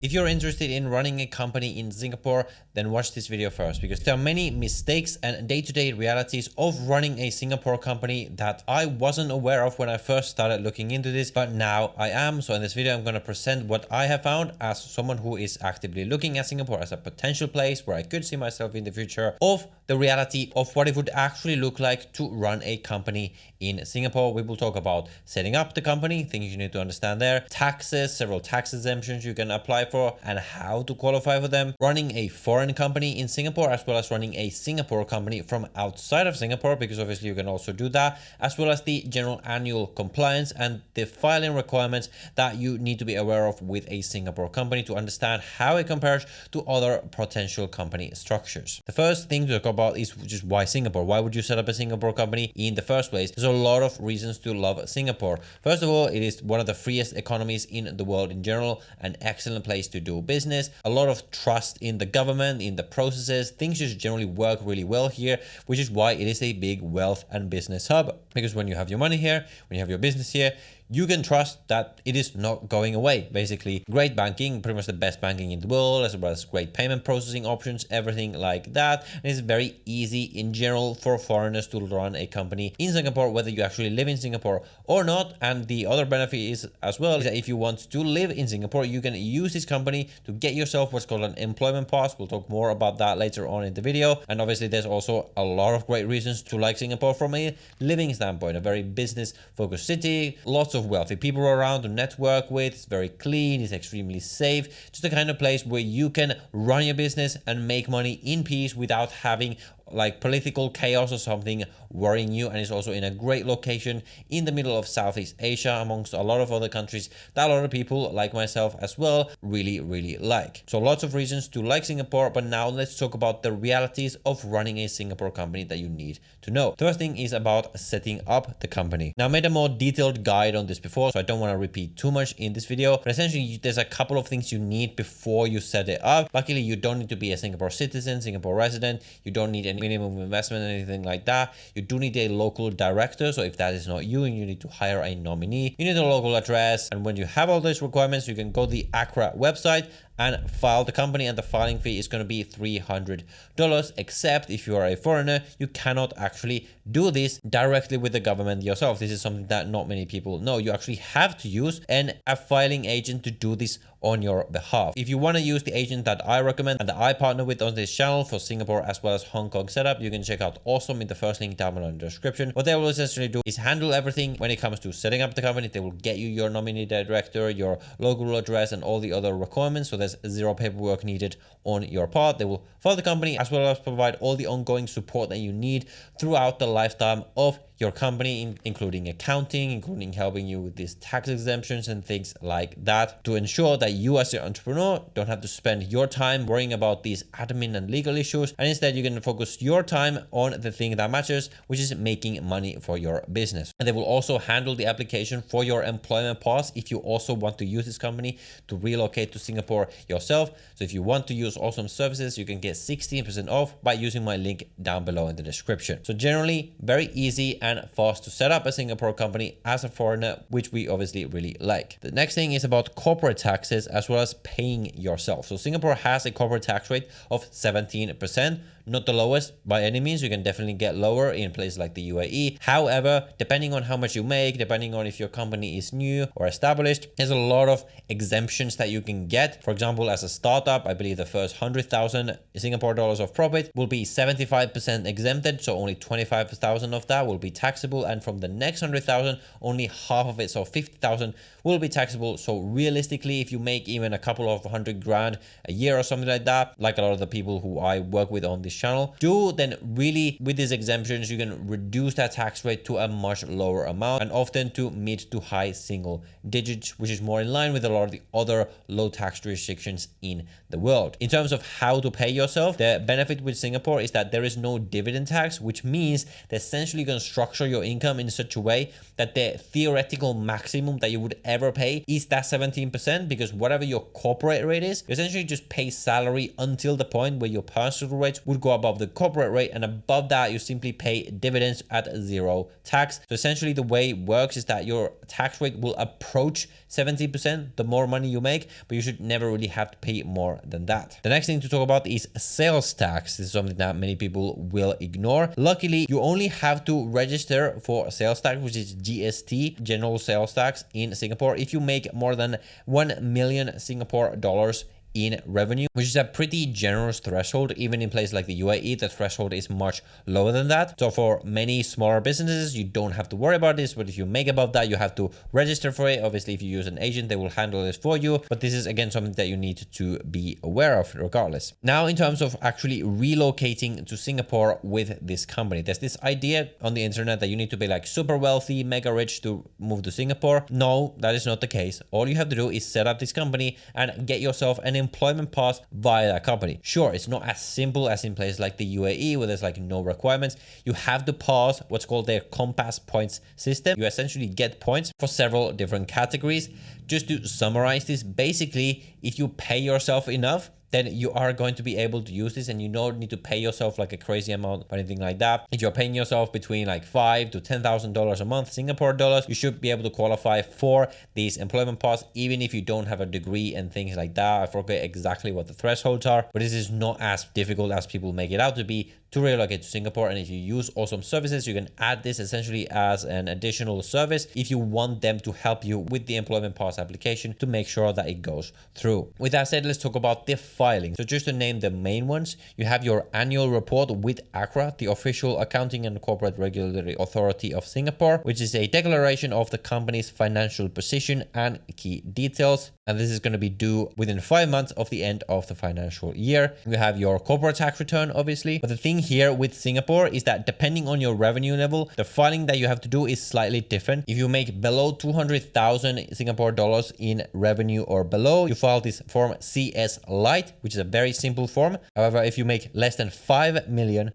If you're interested in running a company in Singapore, then watch this video first, because there are many mistakes and day-to-day realities of running a Singapore company that I wasn't aware of when I first started looking into this, but now I am. So in this video, I'm going to present what I have found as someone who is actively looking at Singapore as a potential place where I could see myself in the future, of the reality of what it would actually look like to run a company in Singapore. We will talk about setting up the company, things you need to understand there, taxes, several tax exemptions you can apply for and how to qualify for them, running a foreign company in Singapore, as well as running a Singapore company from outside of Singapore, because obviously you can also do that, as well as the general annual compliance and the filing requirements that you need to be aware of with a Singapore company to understand how it compares to other potential company structures. The first thing to talk about is just why Singapore. Why would you set up a Singapore company in the first place? There's a lot of reasons to love Singapore. First of all, it is one of the freest economies in the world in general, an excellent place to do business, a lot of trust in the government, in the processes. Things just generally work really well here, which is why it is a big wealth and business hub. Because when you have your money here, when you have your business here, you can trust that it is not going away. Basically, great banking, pretty much the best banking in the world, as well as great payment processing options, everything like that. And it's very easy in general for foreigners to run a company in Singapore, whether you actually live in Singapore or not. And the other benefit is as well is that if you want to live in Singapore, you can use this company to get yourself what's called an employment pass. We'll talk more about that later on in the video. And obviously, there's also a lot of great reasons to like Singapore from a living standpoint, a very business focused city, lots of wealthy people around to network with. It's very clean, it's extremely safe, just the kind of place where you can run your business and make money in peace without having like political chaos or something worrying you. And it's also in a great location in the middle of Southeast Asia, amongst a lot of other countries that a lot of people like myself as well really like. So lots of reasons to like Singapore, but now let's talk about the realities of running a Singapore company that you need to know. The first thing is about setting up the company. Now, I made a more detailed guide on this before, so I don't want to repeat too much in this video, but essentially there's a couple of things you need before you set it up. Luckily, you don't need to be a Singapore citizen, Singapore resident. You don't need any minimum investment, anything like that. You do need a local director, so if that is not you and you need to hire a nominee, you need a local address. And when you have all those requirements, you can go to the ACRA website and file the company, and the filing fee is going to be $300. Except if you are a foreigner, you cannot actually do this directly with the government yourself. This is something that not many people know. You actually have to use a filing agent to do this on your behalf. If you want to use the agent that I recommend and that I partner with on this channel for Singapore as well as Hong Kong setup, you can check out Awesome in the first link down below in the description. What they will essentially do is handle everything when it comes to setting up the company. They will get you your nominee director, your local address, and all the other requirements. So there's zero paperwork needed on your part. They will file the company as well as provide all the ongoing support that you need throughout the lifetime of your company, including accounting, including helping you with these tax exemptions and things like that, to ensure that you as an entrepreneur don't have to spend your time worrying about these admin and legal issues, and instead you can focus your time on the thing that matters, which is making money for your business. And they will also handle the application for your employment pass if you also want to use this company to relocate to Singapore yourself. So if you want to use Awesome services, you can get 16% off by using my link down below in the description. So generally very easy and fast to set up a Singapore company as a foreigner, which we obviously really like. The next thing is about corporate taxes as well as paying yourself. So Singapore has a corporate tax rate of 17%. Not the lowest by any means. You can definitely get lower in places like the UAE. However, depending on how much you make, depending on if your company is new or established, there's a lot of exemptions that you can get. For example, as a startup, I believe the first 100,000 Singapore dollars of profit will be 75% exempted. So only 25,000 of that will be taxable. And from the next 100,000, only half of it, so 50,000, will be taxable. So realistically, if you make even a couple of $100,000 a year or something like that, like a lot of the people who I work with on this channel do, then really with these exemptions, you can reduce that tax rate to a much lower amount, and often to mid to high single digits, which is more in line with a lot of the other low tax jurisdictions in the world. In terms of how to pay yourself, the benefit with Singapore is that there is no dividend tax, which means they're essentially going to structure structure your income in such a way that the theoretical maximum that you would ever pay is that 17%, because whatever your corporate rate is, you essentially just pay salary until the point where your personal rates would go above the corporate rate, and above that you simply pay dividends at zero tax. So essentially the way it works is that your tax rate will approach 70% the more money you make, but you should never really have to pay more than that. The next thing to talk about is sales tax. This is something that many people will ignore. Luckily, you only have to register for sales tax, which is GST, general sales tax, in Singapore if you make more than 1 million Singapore dollars in revenue, which is a pretty generous threshold. Even in places like the UAE, the threshold is much lower than that. So for many smaller businesses, you don't have to worry about this, but if you make above that, you have to register for it. Obviously, if you use an agent, they will handle this for you, but this is again something that you need to be aware of regardless. Now, in terms of actually relocating to Singapore with this company, there's this idea on the internet that you need to be like super wealthy, mega rich to move to Singapore. No, that is not the case. All you have to do is set up this company and get yourself an employment pass via that company. Sure, it's not as simple as in places like the UAE where there's like no requirements. You have to pass what's called their compass points system. You essentially get points for several different categories. Just to summarize this, basically, if you pay yourself enough, then you are going to be able to use this, and you don't need to pay yourself like a crazy amount or anything like that. If you're paying yourself between like $5,000 to $10,000 a month Singapore dollars, you should be able to qualify for these employment pass, even if you don't have a degree and things like that. I forget exactly what the thresholds are, but this is not as difficult as people make it out to be to relocate to Singapore. And if you use awesome services, you can add this essentially as an additional service if you want them to help you with the employment pass application to make sure that it goes through. With that said, let's talk about the filing. So just to name the main ones, you have your annual report with ACRA, the official accounting and corporate regulatory authority of Singapore, which is a declaration of the company's financial position and key details. And this is going to be due within 5 months of the end of the financial year. You have your corporate tax return, obviously. But the thing here with Singapore is that depending on your revenue level, the filing that you have to do is slightly different. If you make below 200,000 Singapore dollars in revenue or below, you file this form CS Lite, which is a very simple form. However, if you make less than $5 million,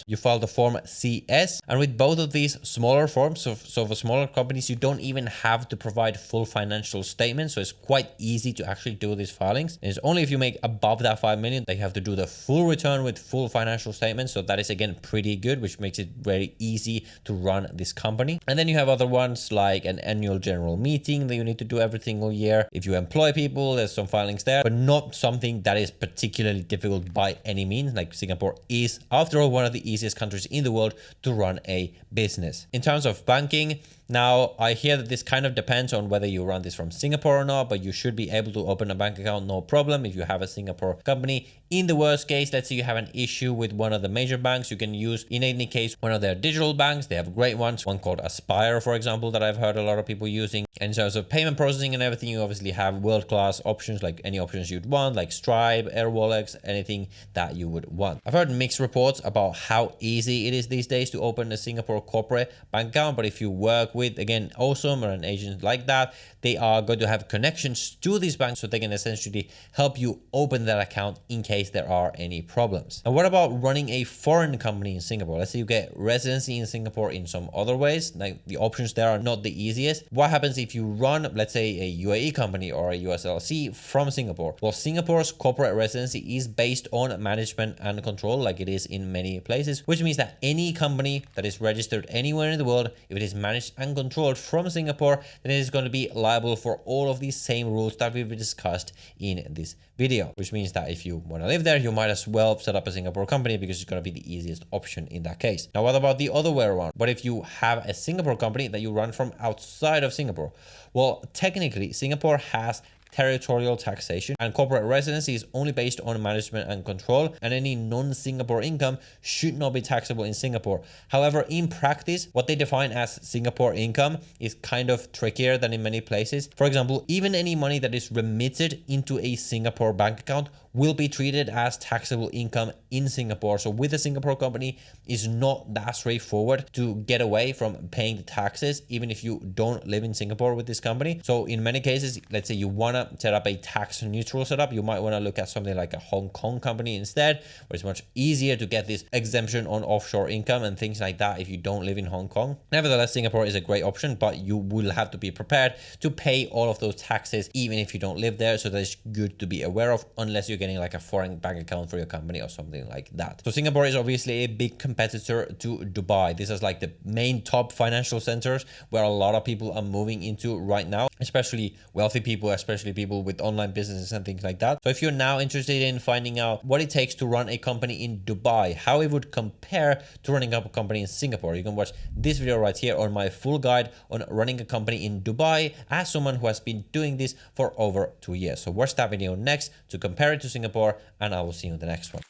you file the form CS. And with both of these smaller forms, so for smaller companies, you don't even have to provide full financial statements. So it's quite easy to actually do these filings. And it's only if you make above that 5 million that you have to do the full return with full financial statements. So that is again pretty good, which makes it very easy to run this company. And then you have other ones like an annual general meeting that you need to do every single year. If you employ people, there's some filings there, but not something that is particularly difficult by any means. Like Singapore is, after all, one of the easiest countries in the world to run a business. In terms of banking, now, I hear that this kind of depends on whether you run this from Singapore or not, but you should be able to open a bank account, no problem, if you have a Singapore company. In the worst case, let's say you have an issue with one of the major banks, you can use, in any case, one of their digital banks. They have great ones, one called Aspire, for example, that I've heard a lot of people using. And in terms of payment processing and everything, you obviously have world-class options, like any options you'd want, like Stripe, Airwallex, anything that you would want. I've heard mixed reports about how easy it is these days to open a Singapore corporate bank account, but if you work with, again, Awesome or an agent like that, they are going to have connections to these banks so they can essentially help you open that account in case there are any problems. And what about running a foreign company in Singapore? Let's say you get residency in Singapore in some other ways, like the options there are not the easiest. What happens if you run, let's say, a UAE company or a USLC from Singapore? Well, Singapore's corporate residency is based on management and control, like it is in many places, which means that any company that is registered anywhere in the world, if it is managed and controlled from Singapore, then it is going to be liable for all of these same rules that we've discussed in this video, which means that if you want to live there, you might as well set up a Singapore company because it's going to be the easiest option in that case. Now, what about the other way around? What if you have a Singapore company that you run from outside of Singapore? Well, technically, Singapore has territorial taxation, and corporate residency is only based on management and control, and any non-Singapore income should not be taxable in Singapore. However, in practice, what they define as Singapore income is kind of trickier than in many places. For example, even any money that is remitted into a Singapore bank account will be treated as taxable income in Singapore. So with a Singapore company, it's not that straightforward to get away from paying the taxes, even if you don't live in Singapore with this company. So in many cases, let's say you want to to set up a tax neutral setup, you might want to look at something like a Hong Kong company instead, where it's much easier to get this exemption on offshore income and things like that if you don't live in Hong Kong. Nevertheless, Singapore is a great option, but you will have to be prepared to pay all of those taxes even if you don't live there. So that's good to be aware of, unless you're getting like a foreign bank account for your company or something like that. So Singapore is obviously a big competitor to Dubai. This is like the main top financial centers where a lot of people are moving into right now, especially wealthy people, especially people with online businesses and things like that. So if you're now interested in finding out what it takes to run a company in Dubai, how it would compare to running up a company in Singapore, you can watch this video right here on my full guide on running a company in Dubai as someone who has been doing this for over 2 years. So watch that video next to compare it to Singapore, and I will see you in the next one.